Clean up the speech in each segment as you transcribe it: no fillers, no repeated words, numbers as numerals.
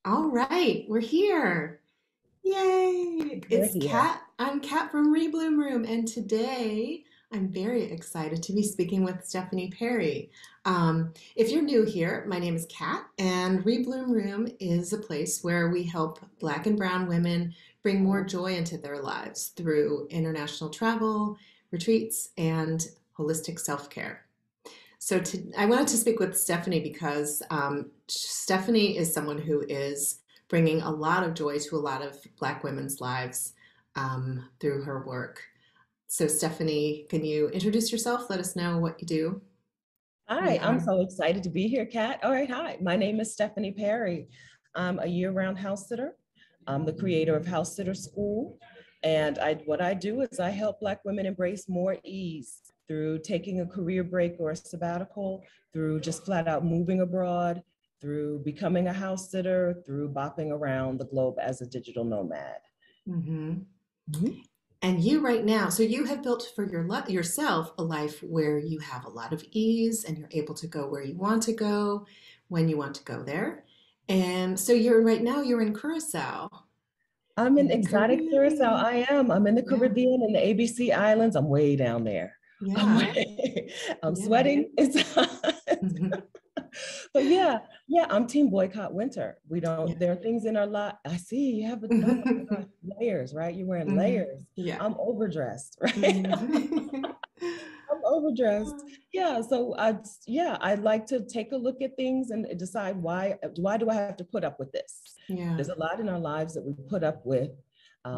All right, we're here. Yay! We're It's here. Kat. I'm Kat from Rebloom Room, and today I'm very excited to be speaking with Stephanie Perry. If you're new here, my name is Kat, and Rebloom Room is a place where we help Black and Brown women bring more joy into their lives through international travel, retreats, and holistic self-care. I wanted to speak with Stephanie because Stephanie is someone who is bringing a lot of joy to a lot of Black women's lives through her work. So, Stephanie, can you introduce yourself? Let us know what you do, who Hi, you I'm are. so excited to be here, Kat. All right, hi. My name is Stephanie Perry. I'm a year-round house sitter. I'm the creator of House Sitter School. And what I do is I help Black women embrace more ease through taking a career break or a sabbatical, through just flat out moving abroad, through becoming a house sitter, through bopping around the globe as a digital nomad. Hmm. Mhm. And you right now, so you have built for yourself a life where you have a lot of ease and you're able to go where you want to go when you want to go there. And so you're right now you're in Curacao I'm in in the exotic Curaçao. Caribbean. I am. I'm in the Yeah. Caribbean in the ABC Islands. I'm way down there. I'm Yeah. way, I'm Yeah. sweating. It's hot. Hmm. But yeah, I'm team boycott winter. We Yeah. don't, there are things in our life. I see you have, oh my gosh, layers, right? You're wearing Hmm. layers. Yeah. I'm overdressed, right? Hmm. I'm overdressed. Yeah. So I like to take a look at things and decide why do I have to put up with this? Yeah. There's a lot in our lives that we put up with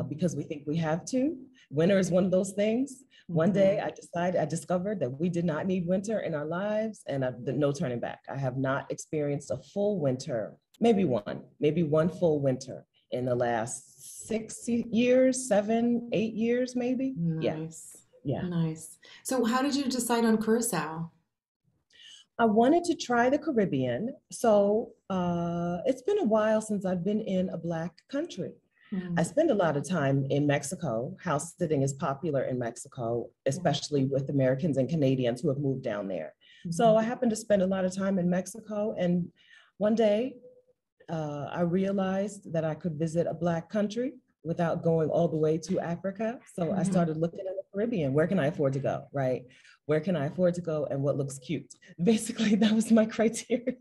because we think we have to. Winter is one of those things. One day Hmm. I discovered that we did not need winter in our lives, and no turning back. I have not experienced a full winter, maybe one full winter in the last 6 years, 7, 8 years, maybe. Yeah, Nice. yeah. Nice. So how did you decide on Curacao? I wanted to try the Caribbean. So it's been a while since I've been in a Black country. I Mm. spend a lot of time in Mexico. House sitting is popular in Mexico, Yeah. especially with Americans and Canadians who have moved down there. So Hmm. I happened to spend a lot of time in Mexico. And one day I realized that I could visit a Black country without going all the way to Africa. So I Hmm. started looking in the Caribbean. Where can I afford to go, right? Where can I afford to go and what looks cute? Basically, that was my criteria.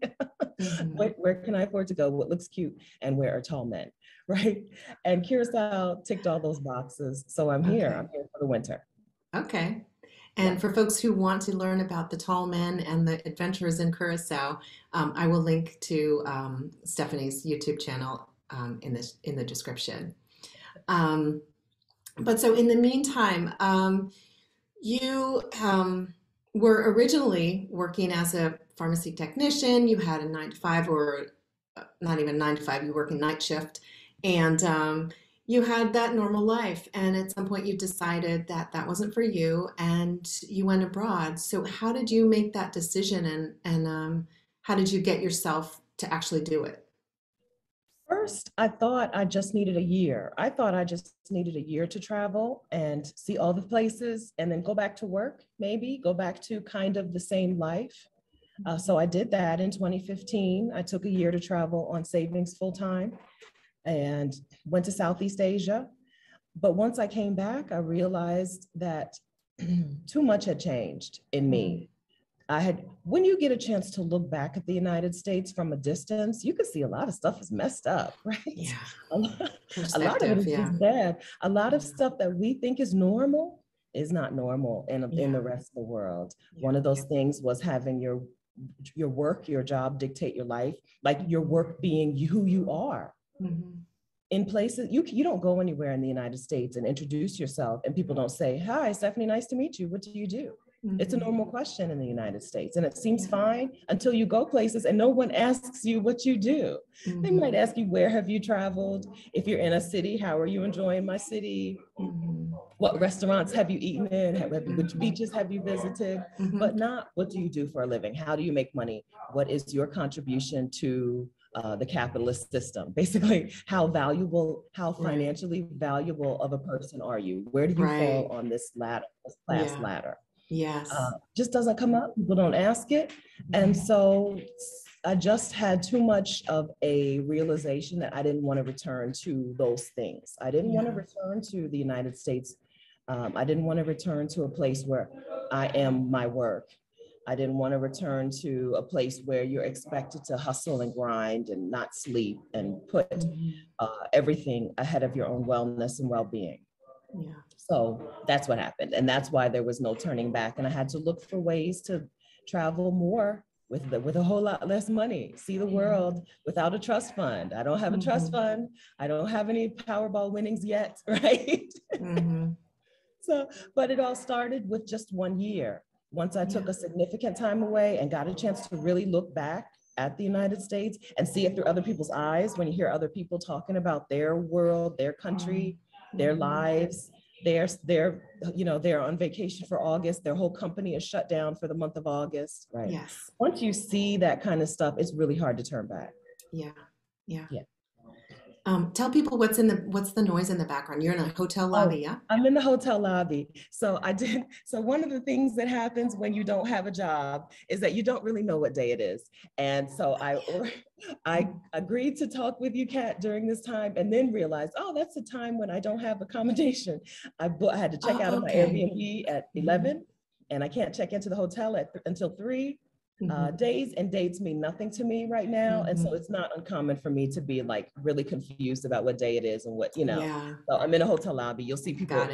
Hmm. Where can I afford to go? What looks cute? And where are tall men, right? And Curacao ticked all those boxes. So I'm here. Okay. I'm here for the winter. Okay. Yeah. And for folks who want to learn about the tall men and the adventures in Curacao, I will link to Stephanie's YouTube channel in the description. Um, but so in the meantime, you were originally working as a pharmacy technician. You had a 9 to 5, or not even 9 to 5. You work in night shift, and you had that normal life. And at some point, you decided that that wasn't for you, and you went abroad. So, how did you make that decision, and how did you get yourself to actually do it? First, I thought I just needed a year. I thought I just needed a year to travel and see all the places and then go back to work, maybe go back to kind of the same life. So I did that in 2015. I took a year to travel on savings full time and went to Southeast Asia. But once I came back, I realized that too much had changed in Mm-hmm. me. When you get a chance to look back at the United States from a distance, you can see a lot of stuff is messed up, right? Yeah, A lot, a lot of it perspective. is Yeah, just bad. A lot of yeah, stuff that we think is normal is not normal in yeah, the rest of the world. yeah. One of those things was having your work, your job dictate your life, like your work being who you are. Mm-hmm. In places you don't go anywhere in the United States and introduce yourself and people don't say, "Hi, Stephanie, nice to meet you. What do you do?" It's a Mm-hmm. normal question in the United States, and it seems Yeah. fine until you go places and no one asks you what you do. They might Mm-hmm. ask you, where have you traveled? If you're in a city, how are you enjoying my city? Mm-hmm. What restaurants have you eaten in? Which Mm-hmm. beaches have you visited? Mm-hmm. But not, what do you do for a living? How do you make money? What is your contribution to the capitalist system? Basically, how Right. financially valuable of a person are you? Where do you fall Right. on this ladder, this class Yeah. ladder? Yes. Just doesn't come up. People don't ask it. And Mhm. so just had too much of a realization that I didn't want to return to those things. I didn't want to return to the United States. I didn't want to return to a place where I am my work. I didn't want to return to a place where you're expected to hustle and grind and not sleep and put everything ahead of your own wellness and well-being. Yeah. So that's what happened. And that's why there was no turning back. And I had to look for ways to travel more with a whole lot less money, see the world without a trust fund. I don't have a trust fund. I don't have any Powerball winnings yet, right? So, but it all started with just 1 year. Once I took a significant time away and got a chance to really look back at the United States and see it through other people's eyes, when you hear other people talking about their world, their country, their lives, they're on vacation for August, their whole company is shut down for the month of August, right? Yes. Once you see that kind of stuff, it's really hard to turn back. Yeah. Yeah. Yeah. Tell people what's the noise in the background. You're in a hotel lobby, yeah? I'm in the hotel lobby. So one of the things that happens when you don't have a job is that you don't really know what day it is. And so I agreed to talk with you, Kat, during this time, and then realized, oh, that's the time when I don't have accommodation. I had to check out of my Airbnb at 11, and I can't check into the hotel until 3. Days and dates mean nothing to me right now. And so it's not uncommon for me to be like really confused about what day it is and what, Yeah. So I'm in a hotel lobby. You'll see people,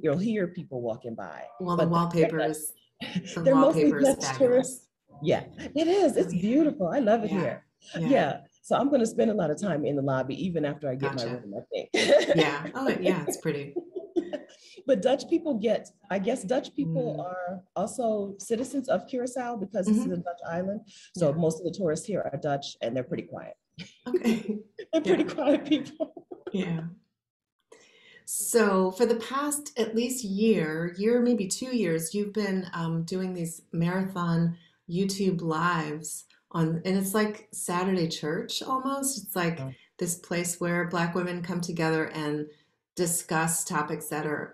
you'll hear people walking by. Well, but the wallpaper is Dutch fabulous. tourists. Yeah, it is. It's beautiful. I love it here. Yeah. So I'm going to spend a lot of time in the lobby, even after I get my room, I think. Yeah. Oh, yeah, it's pretty. But I guess Dutch people are also citizens of Curaçao because this is a Dutch island. So most of the tourists here are Dutch and they're pretty quiet. Okay. They're pretty quiet people. Yeah. So for the past at least year, maybe 2 years, you've been doing these marathon YouTube lives and it's like Saturday church almost. It's like this place where Black women come together and discuss topics that are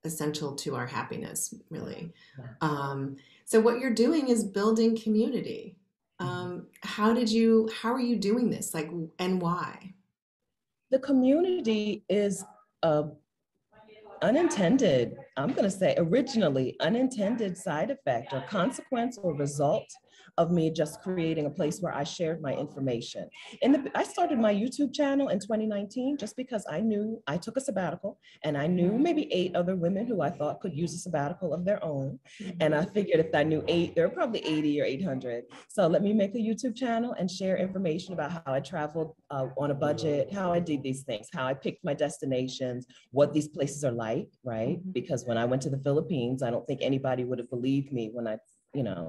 essential to our happiness, really. So what you're doing is building community. How are you doing this? Like, and why? The community is unintended, I'm going to say originally unintended side effect or consequence or result of me just creating a place where I shared my information. I started my YouTube channel in 2019 just because I knew I took a sabbatical and I knew maybe 8 other women who I thought could use a sabbatical of their own. And I figured if I knew 8, there were probably 80 or 800. So let me make a YouTube channel and share information about how I traveled on a budget, how I did these things, how I picked my destinations, what these places are like, right? Because when I went to the Philippines, I don't think anybody would have believed me when I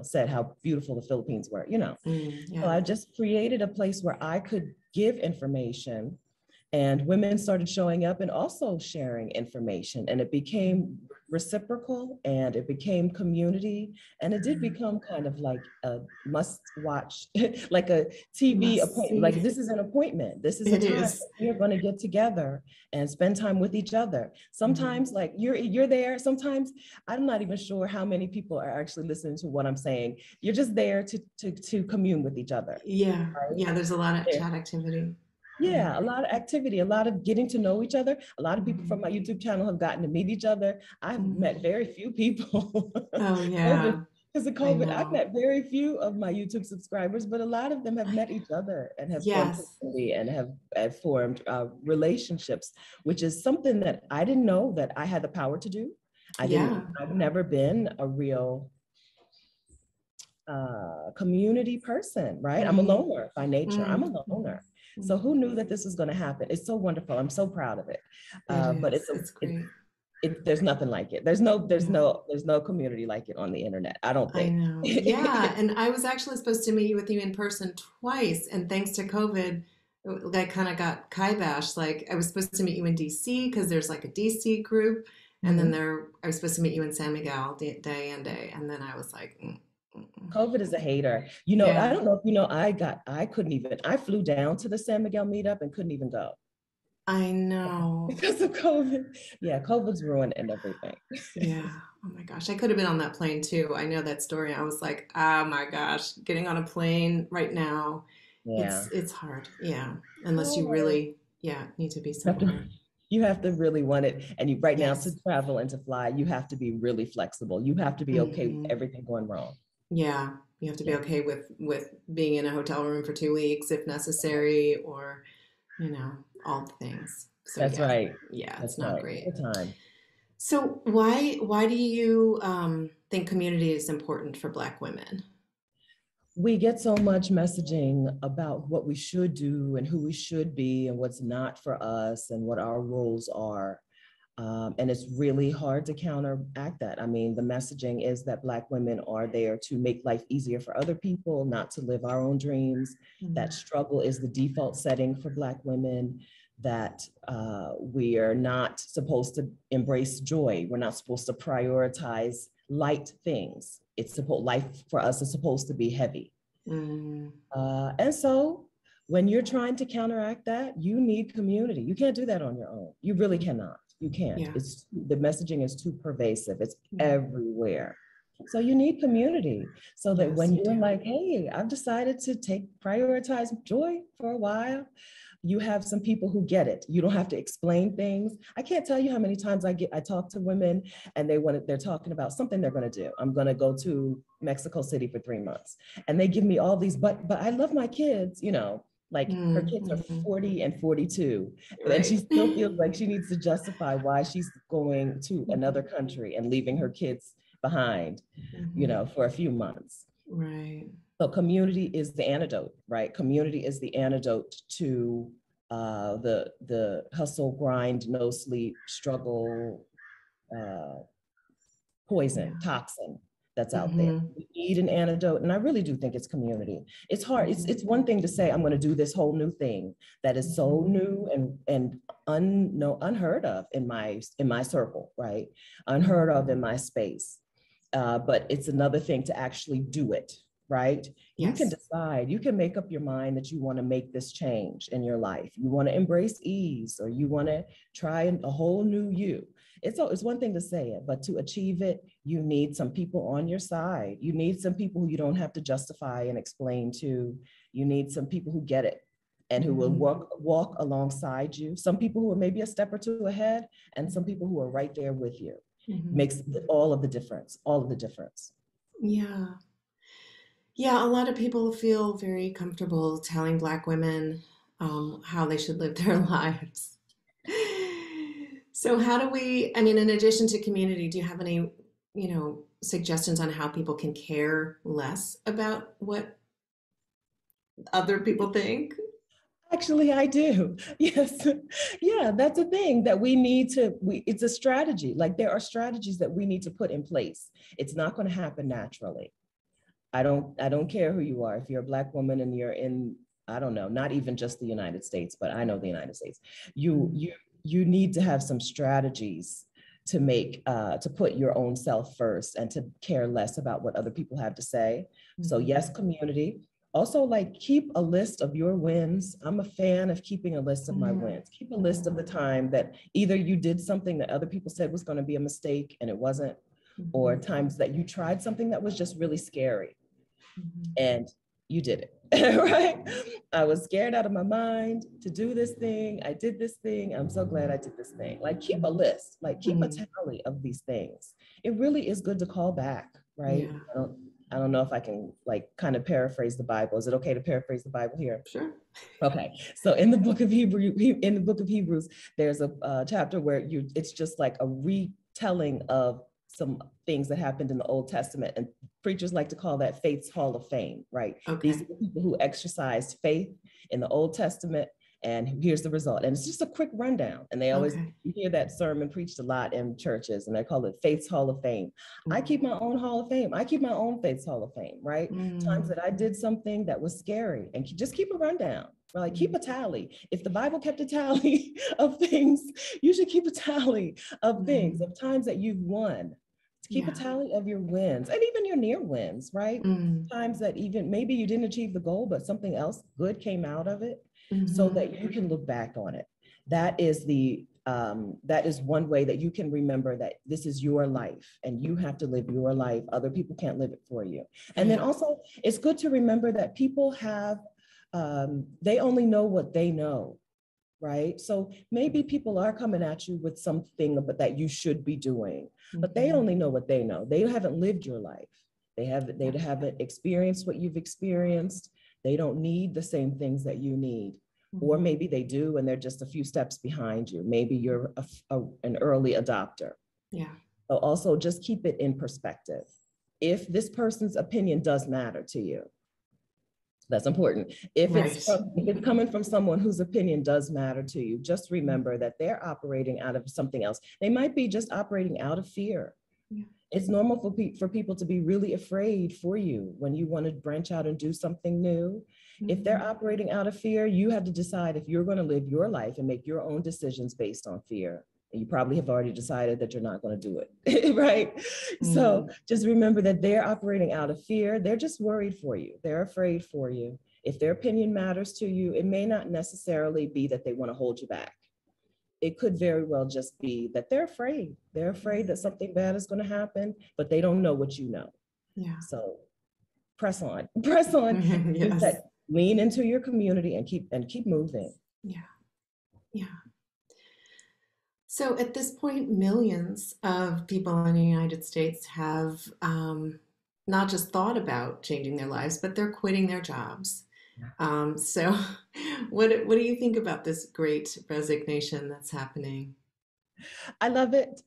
said how beautiful the Philippines were, So I just created a place where I could give information and women started showing up and also sharing information, and it became reciprocal and it became community, and it did become kind of like a must watch, like a TV appointment. Like this is an appointment. This is a time we're going to get together and spend time with each other. Sometimes like you're there. Sometimes I'm not even sure how many people are actually listening to what I'm saying. You're just there to commune with each other. Yeah. Right? Yeah. There's a lot of chat activity. Yeah, a lot of activity, a lot of getting to know each other. A lot of people from my YouTube channel have gotten to meet each other. I've met very few people. Oh, yeah. Because of COVID, I've met very few of my YouTube subscribers, but a lot of them have met each other and have formed community and have formed relationships, which is something that I didn't know that I had the power to do. I've never been a real community person, right? I'm a loner by nature. I'm a loner. So who knew that this was going to happen? It's so wonderful. I'm so proud of it. But it's great. There's nothing like it. There's no community like it on the internet. I don't think. I know. Yeah. And I was actually supposed to meet with you in person twice. And thanks to COVID, I kind of got kiboshed. Like I was supposed to meet you in DC because there's like a DC group. And then I was supposed to meet you in San Miguel, Day. And then I was like, COVID is a hater. I don't know if I flew down to the San Miguel meetup and couldn't even go. I know. because of COVID. Yeah, COVID's ruining everything. Yeah. Oh my gosh. I could have been on that plane too. I know that story. I was like, oh my gosh, getting on a plane right now, Yeah. it's hard. Yeah. Unless you Oh, really, yeah, need to be you have to, somewhere. you have to really want it. And you right now to Yes. travel and to fly, you have to be really flexible. You have to be okay with Hmm. everything going wrong. Yeah. You have to be Yeah, okay with being in a hotel room for 2 weeks if necessary, or, you know, all the things. So that's yeah, right. yeah, That's it's not right. All great. the time. So why do you think community is important for Black women? We get so much messaging about what we should do and who we should be and what's not for us and what our roles are. And it's really hard to counteract that. I mean, the messaging is that Black women are there to make life easier for other people, not to live our own dreams. That Mm, struggle is the default setting for Black women, that we are not supposed to embrace joy. We're not supposed to prioritize light things. It's supposed, life for us is supposed to be heavy. mm, And so when you're trying to counteract that, you need community. You can't do that on your own. You really cannot. You can't. yeah, It's the messaging is too pervasive. It's yeah. everywhere. So you need community so that Yes, when you you're do. like, hey, I've decided to prioritize joy for a while, you have some people who get it. You don't have to explain things. I can't tell you how many times I talk to women and they're talking about something they're going to do. I'm going to go to Mexico City for 3 months. And they give me all these, but I love my kids, like her Mm, kids are mhm. 40 and 42. And she Right. still feels like she needs to justify why she's going to another country and leaving her kids behind, Mhm. for a few months. Right. So community is the antidote, right? Community is the antidote to the hustle, grind, no sleep, struggle, uh, poison, Yeah. toxin that's out there. Hmm. We need an antidote, and I really do think it's community. It's hard. It's Hmm. it's one thing to say I'm going to do this whole new thing that is so Hmm. new and no unheard of in my circle, right? Unheard Hmm. of in my space. But it's another thing to actually do it, right? You can Yes. decide, you can make up your mind that you want to make this change in your life. You want to embrace ease, or you want to try a whole new you. It's one thing to say it, but to achieve it, you need some people on your side. You need some people who you don't have to justify and explain to. You need some people who get it and who will Hmm. walk alongside you. Some people who are maybe a step or two ahead, and some people who are right there with you. Hmm. Makes all of the difference, all of the difference. Yeah. Yeah, a lot of people feel very comfortable telling Black women how they should live their lives. So how do we, I mean, in addition to community, do you have any, suggestions on how people can care less about what other people think? Actually, I do. Yes. Yeah, that's a thing that we need to, it's a strategy. Like there are strategies that we need to put in place. It's not going to happen naturally. I don't care who you are. If you're a Black woman and you're in, I don't know, not even just the United States, but I know the United States. You Mm, you you need to have some strategies to put your own self first and to care less about what other people have to say. So mhm, yes, community. Also, like keep a list of your wins. I'm a fan of keeping a list of my mhm, wins. Keep a list mhm, of the time that either you did something that other people said was going to be a mistake and it wasn't, or mhm, times that you tried something that was just really scary mhm, and you did it, right? I was scared out of my mind to do this thing. I did this thing. I'm so glad I did this thing. Like keep a mhm, list, like keep a mhm. tally of these things. It really is good to call back, right? Yeah, I don't know if I can like kind of paraphrase the Bible. Is it okay to paraphrase the Bible here? sure. Okay, so in the book of Hebrews, there's a chapter where it's just like a retelling of some things that happened in the Old Testament, and preachers like to call that faith's hall of fame, right? These Okay, are the people who exercised faith in the Old Testament, and here's the result. And it's just a quick rundown, and they always okay. you hear that sermon preached a lot in churches, and they call it faith's hall of fame. I Mm, keep my own hall of fame. I keep my own faith's hall of fame, right? Times mm, that I did something that was scary, and just keep a rundown. Like keep mm, a tally. If the Bible kept a tally of things, you should keep a tally of things, mm. of times that you've won. Keep a Yeah. tally of your wins and even your near wins, right? Mm, Times that even maybe you didn't achieve the goal, but something else good came out of it so mhm, that you can look back on it. that is that is one way that you can remember that this is your life and you have to live your life. Other people can't live it for you. And then also it's good to remember that people have, they only know what they know, right? So maybe people are coming at you with something that you should be doing, but they only know what they know. They haven't lived your life. They haven't experienced what you've experienced. They don't need the same things that you need. Or maybe they do, and they're just a few steps behind you. Maybe you're an early adopter. Yeah. So also just keep it in perspective. If this person's opinion does matter to you, that's important. If it's coming from someone whose opinion does matter to you, just remember that they're operating out of something else. They might be just operating out of fear. Yeah. It's normal for people to be really afraid for you when you want to branch out and do something new. If they're operating out of fear, you have to decide if you're going to live your life and make your own decisions based on fear. And you probably have already decided that you're not going to do it, right? So just remember that they're operating out of fear. They're just worried for you. They're afraid for you. If their opinion matters to you, it may not necessarily be that they want to hold you back. It could very well just be that they're afraid. They're afraid that something bad is going to happen, but they don't know what you know. Yeah. So press on. Yes. Lean into your community and keep moving. Yeah. Yeah. So at this point, millions of people in the United States have not just thought about changing their lives, but they're quitting their jobs. So what do you think about this great resignation that's happening? I love it.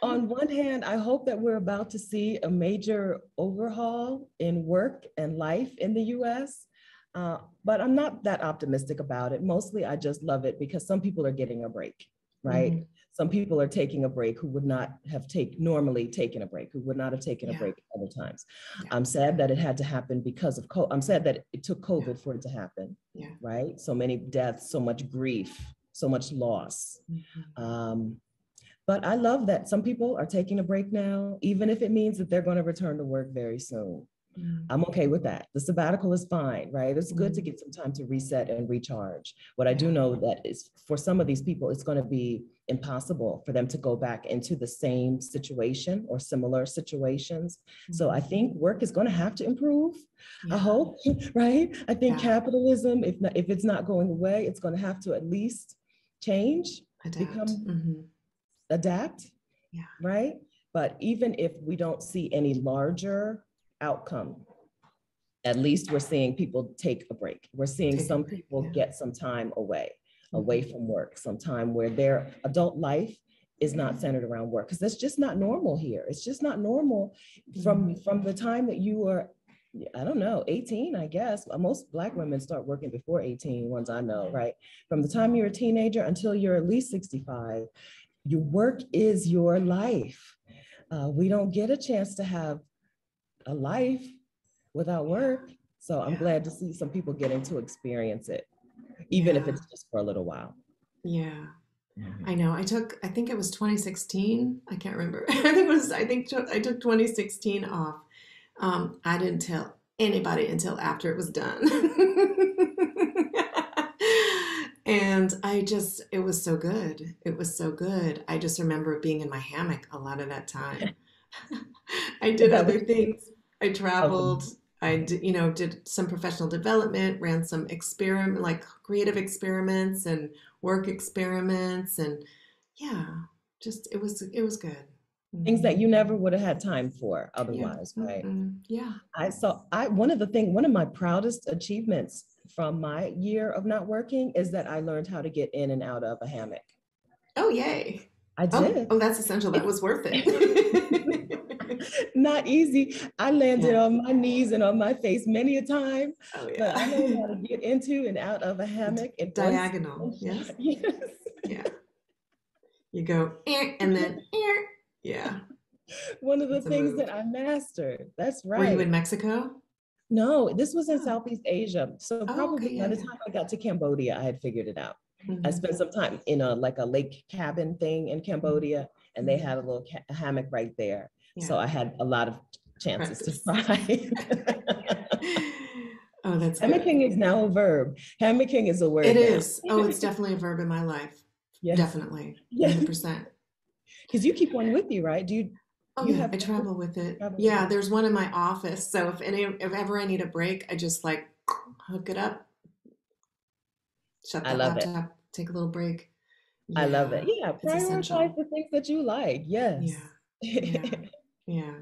On one hand, I hope that we're about to see a major overhaul in work and life in the US. But I'm not that optimistic about it. Mostly, I just love it because some people are getting a break, right? Some people are taking a break who would not have normally taken a break, who would not have taken a break other times. I'm sad that it had to happen because of COVID. I'm sad that it took COVID for it to happen, right? So many deaths, so much grief, so much loss. But I love that some people are taking a break now, even if it means that they're going to return to work very soon. I'm okay with that. The sabbatical is fine, right? It's good to get some time to reset and recharge. What I do know that is for some of these people, it's going to be impossible for them to go back into the same situation or similar situations. So I think work is going to have to improve. I hope, right? I think capitalism, if it's not going away, it's going to have to at least change, adapt, right? But even if we don't see any larger outcome, at least we're seeing people take a break. We're seeing some people get some time away from work, some time where their adult life is not centered around work, because that's just not normal here. It's just not normal from the time that you were, I don't know, 18, I guess. Most Black women start working before 18, ones I know, right? From the time you're a teenager until you're at least 65, your work is your life. We don't get a chance to have a life without work. So I'm glad to see some people getting to experience it, even if it's just for a little while. Yeah. I know. I think it was 2016. I can't remember. I took 2016 off. I didn't tell anybody until after it was done. And it was so good. It was so good. I just remember being in my hammock a lot of that time. I did other things. I traveled. I did some professional development, ran some creative experiments and work experiments, and it was good. Things that you never would have had time for otherwise, right? Yeah. One of my proudest achievements from my year of not working is that I learned how to get in and out of a hammock. Oh, yay. I did. Oh, that's essential. That was worth it. Not easy. I landed on my knees and on my face many a time, but I learned how to get into and out of a hammock. Diagonal, yes. Yes. Yeah. You go, and then, yeah. One of the things that I mastered. That's right. Were you in Mexico? No, this was in Southeast Asia. So probably by the time I got to Cambodia, I had figured it out. I spent some time in a lake cabin thing in Cambodia, and they had a little hammock right there. Yeah. So I had a lot of chances to try. Oh, that's hammocking is now a verb. Hammocking is a word. It is. Oh, it's definitely a verb in my life Yes. Definitely. Yeah. 100%. Because you keep one with you, right? Do you Oh you yeah, have I travel with it. travel with Yeah, it? there's one in my office. So if ever I need a break, I just like hook it up, shut I that love it. laptop, take a little break. I love it. Yeah, Yeah, it's prioritize essential. the things that you like. Yeah, Yes. yeah, yeah.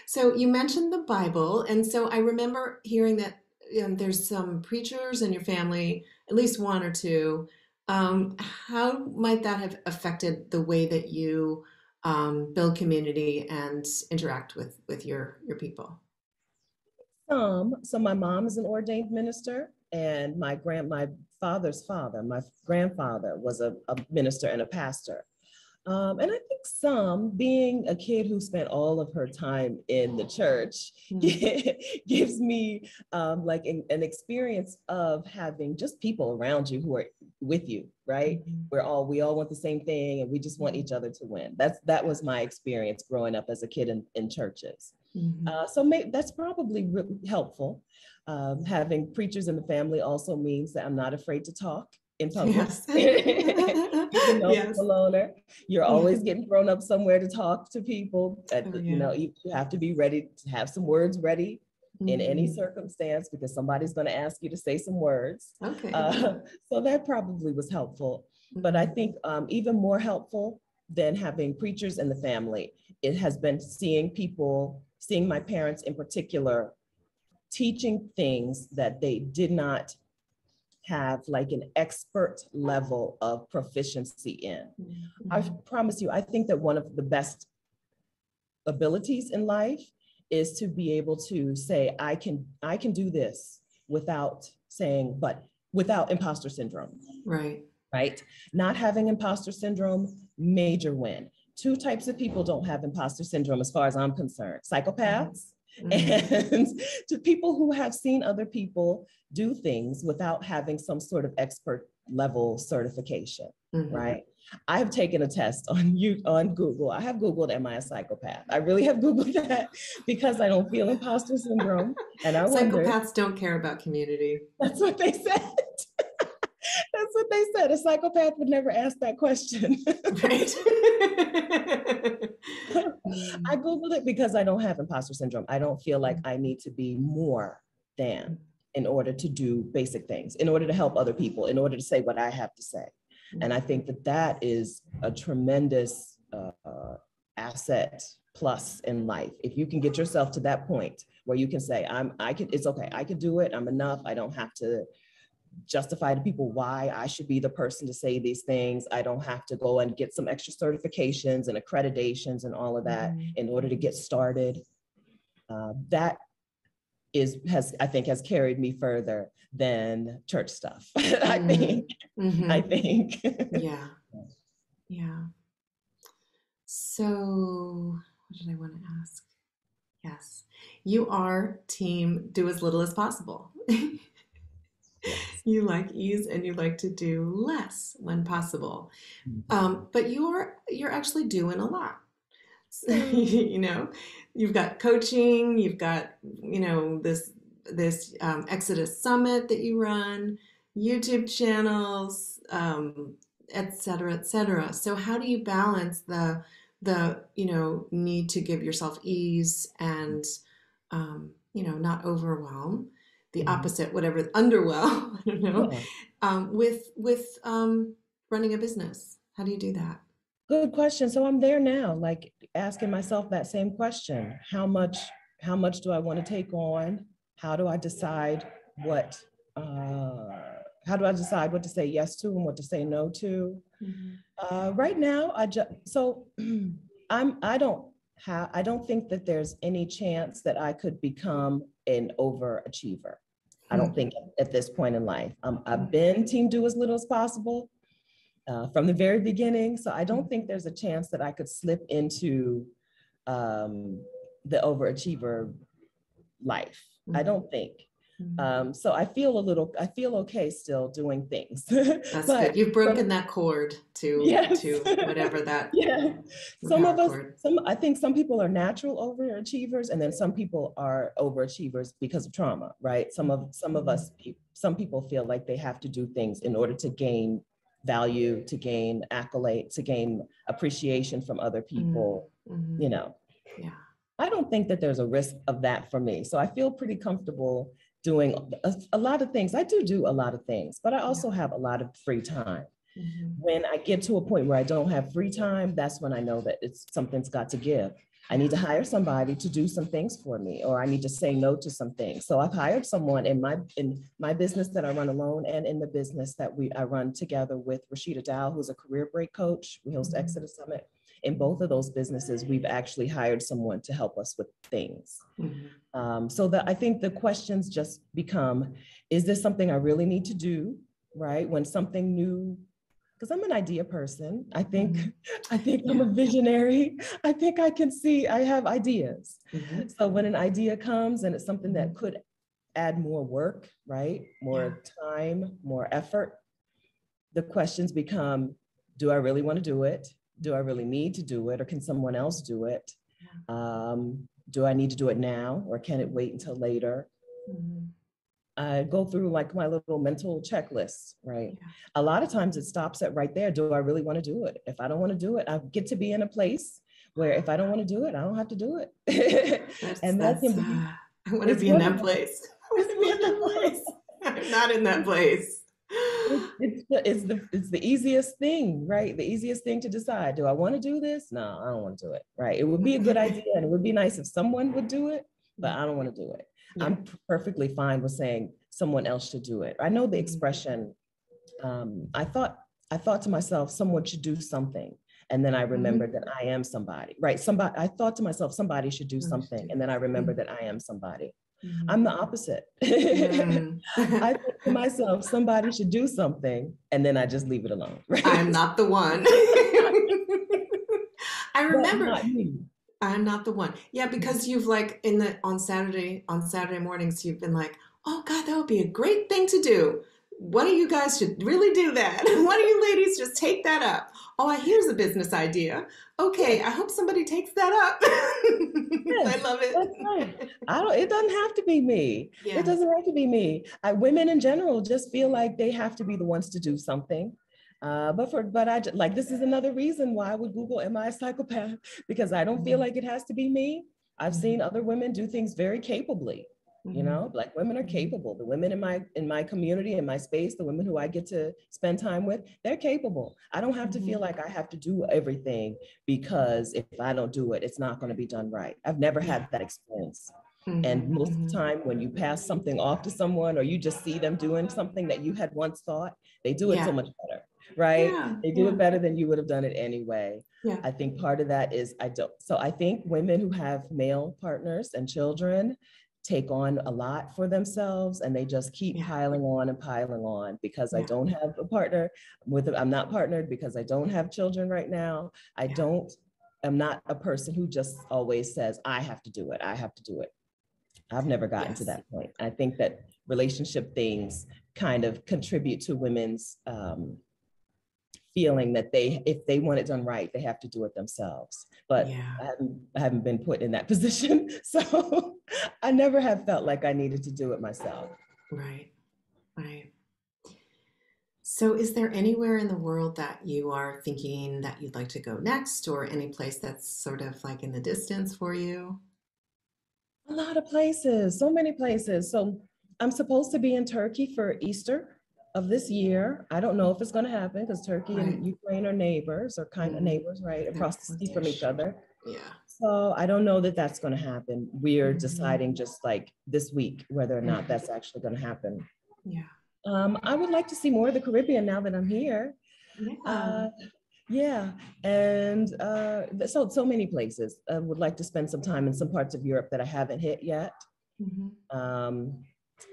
So you mentioned the Bible, and so I remember hearing that there's some preachers in your family, at least one or two. How might that have affected the way that you build community and interact with your people? So my mom is an ordained minister, and my father's father, my grandfather, was a minister and a pastor. And I think some, being a kid who spent all of her time in the church, Mm, gives me like an experience of having just people around you who are with you, right? mhm, We all want the same thing, and we just want each other to win. That was my experience growing up as a kid in churches. mhm. That's probably really helpful. Having preachers in the family also means that I'm not afraid to talk in public. Yes. Even though I'm a Yes. loner, you're Yeah. always getting thrown up somewhere to talk to people. Oh You yeah. know, you have to be ready to have some words ready in any Hmm. circumstance because somebody's going to ask you to say some words. Okay. Uh, so that probably was helpful. But I Hmm. think even more helpful than having preachers in the family, it has been seeing my parents in particular, teaching things that they did not have like an expert level of proficiency in. I Hmm. promise you, I think that one of the best abilities in life is to be able to say, I can do this without saying, but without imposter syndrome, Right. right? Not having imposter syndrome, major win. Two types of people don't have imposter syndrome as far as I'm concerned: Hmm. psychopaths Hmm. and to people who have seen other people do things without having some sort of expert level certification, Hmm. right? I've taken a test on Google. I have Googled, am I a psychopath? I really have Googled that because I don't feel imposter syndrome. And I wonder, Psychopaths don't care about community. that's what they said. That's what they said. A psychopath would never ask that question. Right. I Mm. Googled it because I don't have imposter syndrome. I don't feel like I need to be more than in order to do basic things, in order to help other people, in order to say what I have to say. And I think that that is a tremendous asset plus in life. If you can get yourself to that point where you can say, it's okay, I can do it, I'm enough, I don't have to justify to people why I should be the person to say these things. I don't have to go and get some extra certifications and accreditations and all of that Mhm. in order to get started. That I think has carried me further than church stuff. I Mhm. think. I Mhm. think. Yeah. Yeah. So, what did I want to ask? Yes. You are team do as little as possible. Yes. You like ease and you like to do less when possible. Mhm. But you're actually doing a lot. Mm. You know, you've got coaching, you've got this Exodus Summit that you run, YouTube channels, et cetera, et cetera. So how do you balance the need to give yourself ease and not overwhelm, the Mhm. opposite, whatever, underwhelm, I don't know, Yeah. with running a business? How do you do that? Good question. So I'm there now, like asking myself that same question. How much do I want to take on? How do I decide what uh how do I decide what to say yes to and what to say no to? Mhm. Right now, I don't think that there's any chance that I could become an overachiever. I don't Hmm. think at this point in life. I've Hmm. been team do as little as possible from the very beginning. So I don't think there's a chance that I could slip into um, the overachiever life. I Hmm. don't think. Hmm. So I feel okay still doing things, That's but good. You've from broken that cord yes, to whatever yeah. the Some power of us, cord. I think some people are natural overachievers, and then some people are overachievers because of trauma, right? Mhm. Some people feel like they have to do things in order to gain value, to gain accolade, to gain appreciation from other people, Mm-hmm. you know. Yeah. I don't think that there's a risk of that for me. So I feel pretty comfortable doing a lot of things. I do a lot of things, but I also have a lot of free time. Mm-hmm. When I get to a point where I don't have free time, that's when I know that something's got to give. I need to hire somebody to do some things for me, or I need to say no to some things. So I've hired someone in my business that I run alone, and in the business that I run together with Rashida Dow, who's a career break coach. We host Exodus Summit. In both of those businesses, we've actually hired someone to help us with things. Mm-hmm. So that I think the questions just become, is this something I really need to do, right? When something new, because I'm an idea person. I think I'm a visionary. I think I can see, I have ideas. Mm-hmm. So when an idea comes and it's something that could add more work, right? More time, more effort, the questions become, do I really want to do it? Do I really need to do it? Or can someone else do it? Do I need to do it now, or can it wait until later? I go through like my little mental checklist, right? A lot of times it stops at right there. Do I really want to do it? If I don't want to do it, I get to be in a place where if I don't want to do it, I don't have to do it. And that can be, I want to be in that place. I want to be in that place. I'm not in that place. It's the easiest thing, right? The easiest thing to decide. Do I want to do this? No, I don't want to do it, right? It would be a good idea, and it would be nice if someone would do it, but I don't want to do it. I'm perfectly fine with saying someone else should do it. I know the expression, I thought to myself, someone should do something. And then I remembered that I am somebody, right? I thought to myself, somebody should do something. And then I remembered that I am somebody. I'm the opposite. I think to myself, somebody should do something, and then I just leave it alone. Right? I'm not the one. I remember. Not me. I'm not the one. Yeah, because you've like on Saturday mornings, you've been like, oh God, that would be a great thing to do. One of you guys should really do that. One of you ladies just take that up. Oh, here's a business idea. Okay, I hope somebody takes that up. Yes, I love it. That's right. It doesn't have to be me. Yeah. It doesn't have to be me. Women in general just feel like they have to be the ones to do something. But I like, this is another reason why I would Google, am I a psychopath? Because I don't feel like it has to be me. I've seen other women do things very capably. You know, Black women are capable. The women in my community, in my space, the women who I get to spend time with, they're capable. I don't have to feel like I have to do everything, because if I don't do it, it's not going to be done right. I've never had that experience. And most of the time when you pass something off to someone, or you just see them doing something that you had once thought, they do it so much better, right? They do it better than you would have done it anyway. I think part of that is So I think women who have male partners and children take on a lot for themselves, and they just keep piling on and piling on. Because I don't have a partner I'm not partnered, because I don't have children right now. I'm not a person who just always says, I have to do it. I have to do it. I've never gotten to that point. I think that relationship things kind of contribute to women's feeling that if they want it done right, they have to do it themselves. But I haven't been put in that position. So I never have felt like I needed to do it myself. Right. So is there anywhere in the world that you are thinking that you'd like to go next, or any place that's sort of like in the distance for you? A lot of places, so many places. So I'm supposed to be in Turkey for Easter of this year. I don't know if it's going to happen, because Turkey and Ukraine are neighbors, or kind of neighbors, right? Across the sea from each other. Yeah. So I don't know that that's going to happen. We're deciding just like this week whether or not that's actually going to happen. Yeah. I would like to see more of the Caribbean now that I'm here. And so many places. I would like to spend some time in some parts of Europe that I haven't hit yet.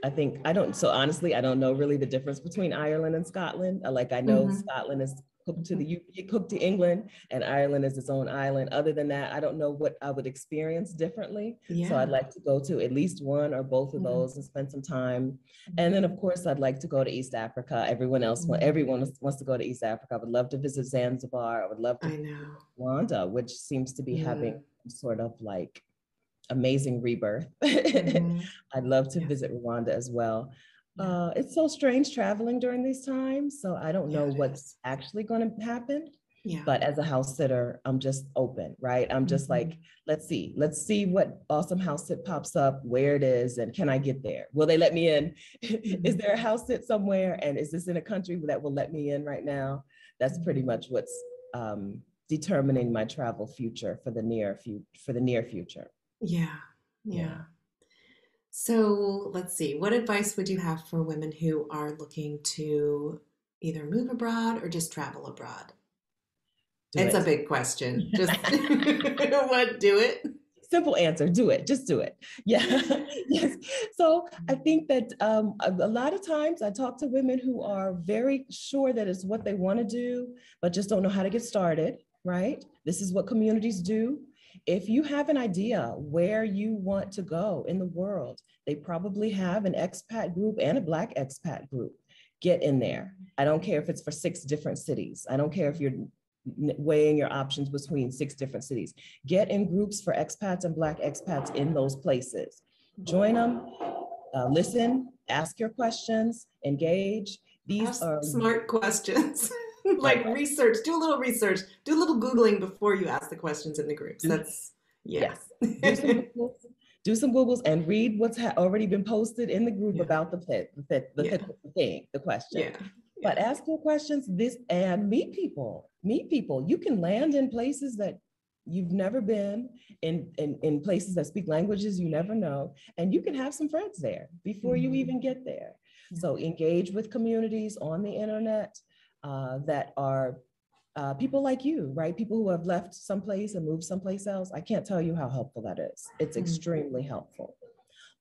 Honestly, I don't know really the difference between Ireland and Scotland. I know Scotland is hooked to England, and Ireland is its own island. Other than that, I don't know what I would experience differently. So I'd like to go to at least one or both of those and spend some time. And then of course, I'd like to go to East Africa. Everyone wants to go to East Africa. I would love to visit Zanzibar. I would love to visit Rwanda, which seems to be having sort of like amazing rebirth. I'd love to visit Rwanda as well. Yeah. It's so strange traveling during these times. So I don't know Yeah, it what's is. actually going to happen. Yeah. But as a house sitter, I'm just open, right? I'm just Hmm. like, let's see what awesome house sit pops up, where it is, and can I get there? Will they let me in? Is Hmm. there a house sit somewhere? And is this in a country that will let me in right now? That's pretty much what's determining my travel future for the near future. Yeah. Yeah. Yeah. So let's see. What advice would you have for women who are looking to either move abroad or just travel abroad? Do It's a it. big question. Just what? Do it? Simple answer, do it, just do it. Yeah. Yes. So I think that a lot of times I talk to women who are very sure that it's what they want to do, but just don't know how to get started, right? This is what communities do. If you have an idea where you want to go in the world, they probably have an expat group and a Black expat group. Get in there. I don't care if it's for 6 different cities. I don't care if you're weighing your options between 6 different cities. Get in groups for expats and Black expats in those places. Join them, listen, ask your questions, engage. These Ask are smart questions. smart Like questions. research, do a little research, do a little Googling before you ask the questions in the groups. Do, That's, yeah. yes, do some Googles, do some Googles and read what's already been posted in the group Yeah. about Yeah. the thing, the question. Yeah. But Yeah. ask your questions this and meet people. Meet people. You can land in places that you've never been, in places that speak languages you never know, and you can have some friends there before you Mhm. even get there. Yeah. So engage with communities on the internet that are people like you, right? People who have left someplace and moved someplace else. I can't tell you how helpful that is. It's Mm. extremely helpful.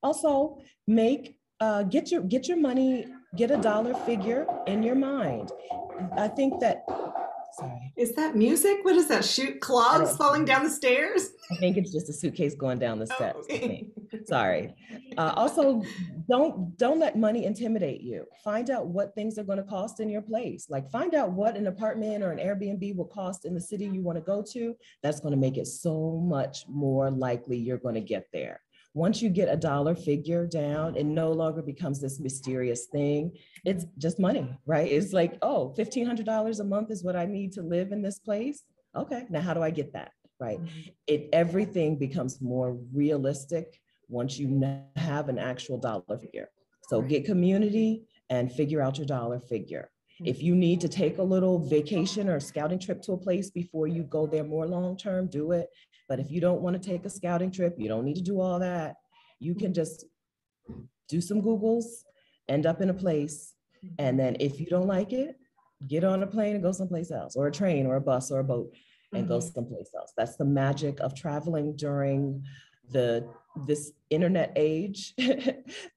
Also, get your money, get a dollar figure in your mind. I think that, sorry, Is that music? What is that? Shoot I clogs don't, falling down the stairs? I think it's just a suitcase going down the Oh, steps, I think. okay. Sorry. Also, don't let money intimidate you. Find out what things are going to cost in your place. Like find out what an apartment or an Airbnb will cost in the city you want to go to. That's going to make it so much more likely you're going to get there. Once you get a dollar figure down, it no longer becomes this mysterious thing. It's just money, right? It's like, oh, $1,500 a month is what I need to live in this place. Okay, now how do I get that? Right? Mhm. Everything becomes more realistic once you have an actual dollar figure. So Right. get community and figure out your dollar figure. Mhm. If you need to take a little vacation or scouting trip to a place before you go there more long term, do it. But if you don't want to take a scouting trip, you don't need to do all that. You can just do some Googles, end up in a place, and then if you don't like it, get on a plane and go someplace else, or a train or a bus or a boat and go Mhm. someplace else. That's the magic of traveling during this internet age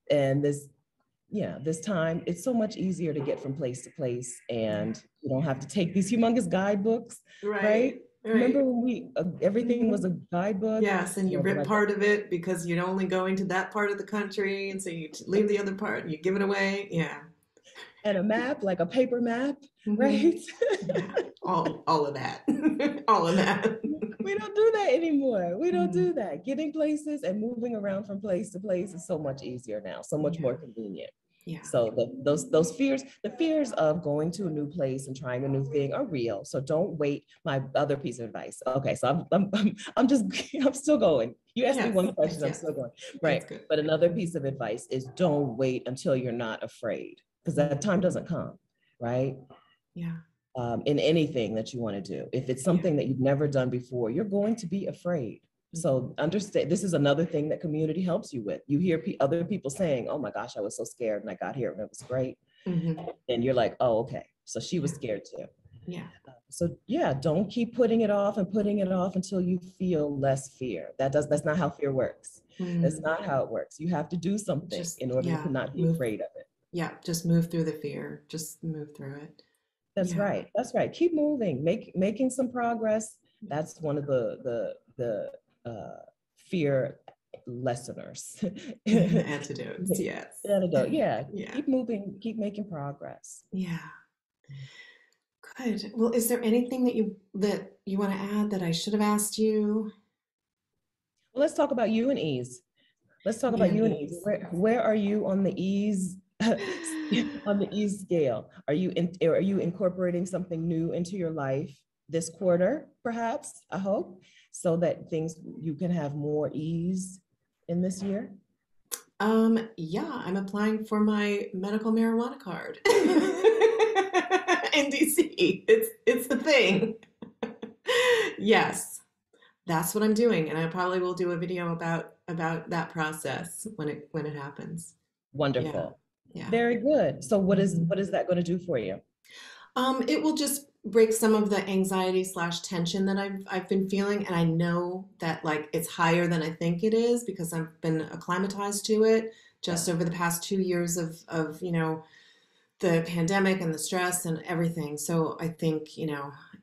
and this time. It's so much easier to get from place to place, Yeah. and you don't have to take these humongous guidebooks, right? Right. Remember Right. when everything was Mhm. a guidebook? Yes, and you rip Like part of it because you're only going to that part of the country, and so you leave the other part and you give it away. Yeah. and a map, like a paper map, Hmm. right? Yeah. All of that. All of that. We don't do that anymore. We don't Mm. do that. Getting places and moving around from place to place is so much easier now, so much Yeah. more convenient. Yeah. So those fears, the fears of going to a new place and trying a new thing are real. So don't wait. My other piece of advice. Okay, so I'm just I'm still going. You asked me Yes. one Yes. question, I'm Yes. still going. That's Right. good. But another piece of advice is don't wait until you're not afraid, because that Mm. time doesn't come, right? Yeah. In anything that you want to do. If it's Yeah. something that you've never done before, you're going to be afraid. Hmm. So understand, this is another thing that community helps you with. You hear other people saying, oh my gosh, I was so scared and I got here and it was great. Hmm. And you're like, oh, okay. So she was Yeah. scared too. Yeah. So yeah, don't keep putting it off and putting it off until you feel less fear. That's not how fear works. That's Mm. not how it works. You have to do something Just, in order to yeah. not be Move. afraid of it. Yeah. Just move through the fear. Just move through it. That's Yeah. right. That's right. Keep moving, making some progress. That's one of the fear lesseners. Antidotes. Yes. Antidote. Yeah. Yeah. Keep moving. Keep making progress. Yeah. Good. Well, is there anything that you want to add that I should have asked you? Well, let's talk about you and ease. Let's talk You about and you and ease. ease. Where are you on the ease On the ease scale, are you incorporating something new into your life this quarter, perhaps, I hope, so that things you can have more ease in this year? Yeah, I'm applying for my medical marijuana card in DC. It's the thing. Yes, that's what I'm doing, and I probably will do a video about that process when it happens. Yeah, Wonderful. yeah. Very good. So Mhm. what is that going to do for you? It will just break some of the anxiety slash tension that I've been feeling, and I know that like it's higher than I think it is because I've been acclimatized to it Yeah. just over the past 2 years of the pandemic and the stress and everything. So I think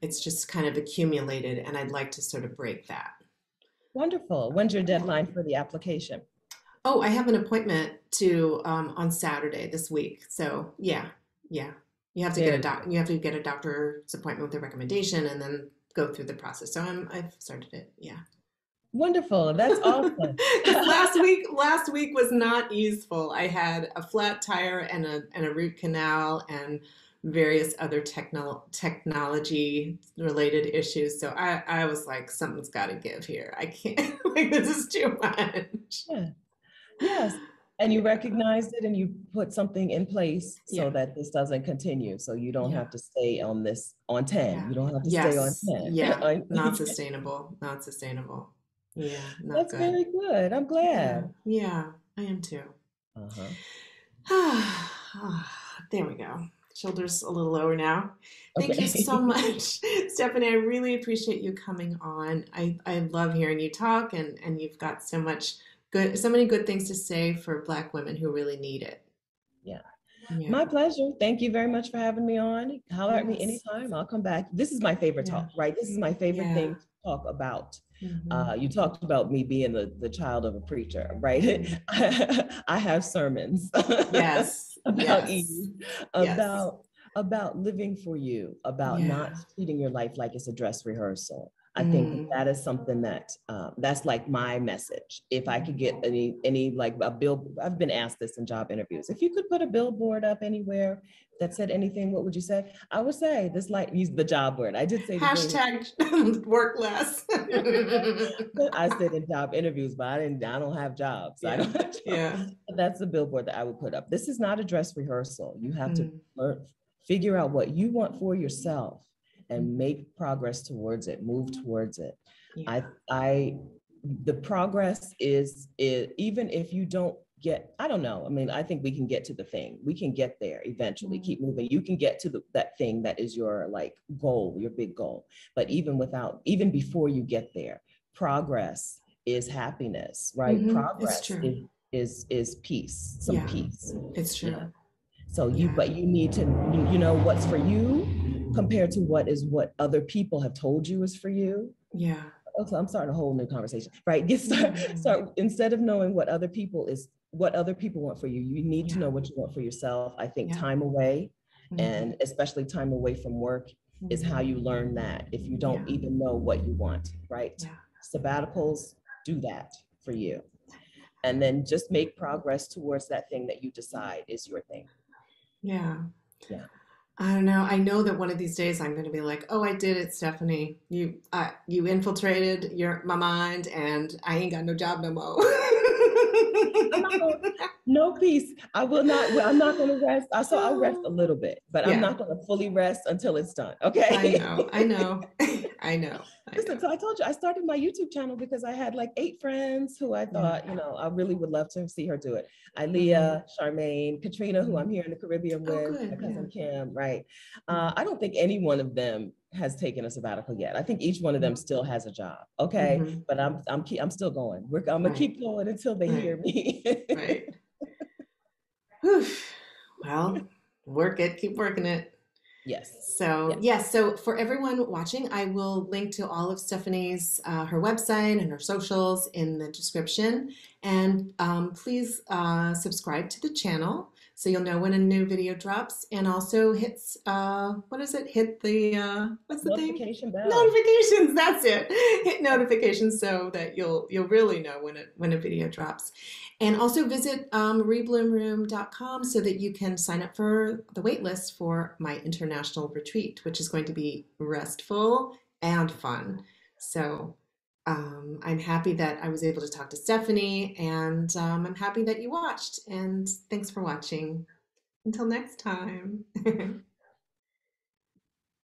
it's just kind of accumulated, and I'd like to sort of break that. Wonderful. When's your Yeah. deadline for the application? Oh, I have an appointment to on Saturday this week. So yeah, yeah. Very good. You have to get a doctor's appointment with a recommendation and then go through the process. So I've started it. Yeah. Wonderful. That's awesome. Because last week was not easeful. I had a flat tire and a root canal and various other technology related issues. So I was like, something's got to give here. I can't, like, this is too much. Yeah. Yes. And you Yeah. recognized it and you put something in place so Yeah. that this doesn't continue. So you don't Yeah. have to stay on this on 10. Yeah. You don't have to stay on Yes. 10. Yeah. Not sustainable. Not sustainable. Yeah. Not That's good. very good. I'm Yeah. glad. Yeah. I am too. Uh-huh. There we go. Shoulders a little lower now. Thank you so Okay. much, Stephanie. I really appreciate you coming on. I love hearing you talk, and you've got so many good things to say for Black women who really need it. Yeah. My Yeah. pleasure. Thank you very much for having me on. Holler at me Yes. anytime. I'll come back. This is my favorite Yeah. talk, right? This is my favorite Yeah. thing to talk about. Hmm. You talked about me being the child of a preacher, right? Hmm. I have sermons Yes. about Yes. ease, Yes. about about living for you, about not Yeah. treating your life like it's a dress rehearsal. I think that Mm. that is something that that's like my message. If I could get any like a bill, I've been asked this in job interviews. If you could put a billboard up anywhere that said anything, what would you say? I would say this, like, use the job word. I did say the thing. Hashtag work less. I said in job interviews, but I don't have jobs. So I Yeah. don't have jobs. Yeah. That's the billboard that I would put up. This is not a dress rehearsal. You have to Mm. learn, figure out what you want for yourself and Mhm. make progress towards it, move towards it. Yeah. I the progress is even if you don't get, I don't know. I mean, I think we can get to the thing. We can get there eventually. Mm. Keep moving. You can get to that thing that is your like goal, your big goal. But even before you get there, progress is happiness, right? Hmm. It's Progress true. is peace, some Yeah, peace. it's Yeah. true. So Yeah. but you need to, you know what's for you compared to what other people have told you is for you. Yeah. Okay, I'm starting a whole new conversation, right? Get Mm. start instead of knowing what other people want for you, you need to Yeah. know what you want for yourself. I think Yeah. time away, Hmm. and especially time away from work, is how Hmm. you learn that if you Yeah. don't even know what you want, right? Yeah. Sabbaticals do that for you. And then just make progress towards that thing that you decide is your thing. Yeah. Yeah. I don't know. I know that one of these days I'm going to be like, "Oh, I did it, Stephanie. You infiltrated my mind, and I ain't got no job no more." I'm not going, no peace. I will not, well, I'm not going to rest. So I'll rest a little bit, but I'm Yeah, not going to fully rest until it's done. I Okay. know. I know. I know. I Listen, know. so I told you I started my YouTube channel because I had like 8 friends who I Yeah. thought, I really would love to see her do it. Hmm. Ilea, Charmaine, Katrina, who Hmm. I'm here in the Caribbean Oh, with, my good. Yeah. cousin Kim, right? Hmm. I don't think any one of them has taken a sabbatical yet. I think each one of them still has a job. Okay. Hmm. But I'm still going. I'm gonna Right. keep going until they hear Right. me. Right. Whew. Well, work it. Keep working it. Yes. So, Yes. yes, so for everyone watching, I will link to all of Stephanie's, her website and her socials in the description. And please subscribe to the channel so you'll know when a new video drops, and also hits what is it? Hit the what's the thing? Notification bell. Notifications. That's it. Hit notifications so that you'll really know when a video drops. And also visit rebloomroom.com so that you can sign up for the wait list for my international retreat, which is going to be restful and fun. So I'm happy that I was able to talk to Stephanie, and I'm happy that you watched. And thanks for watching. Until next time.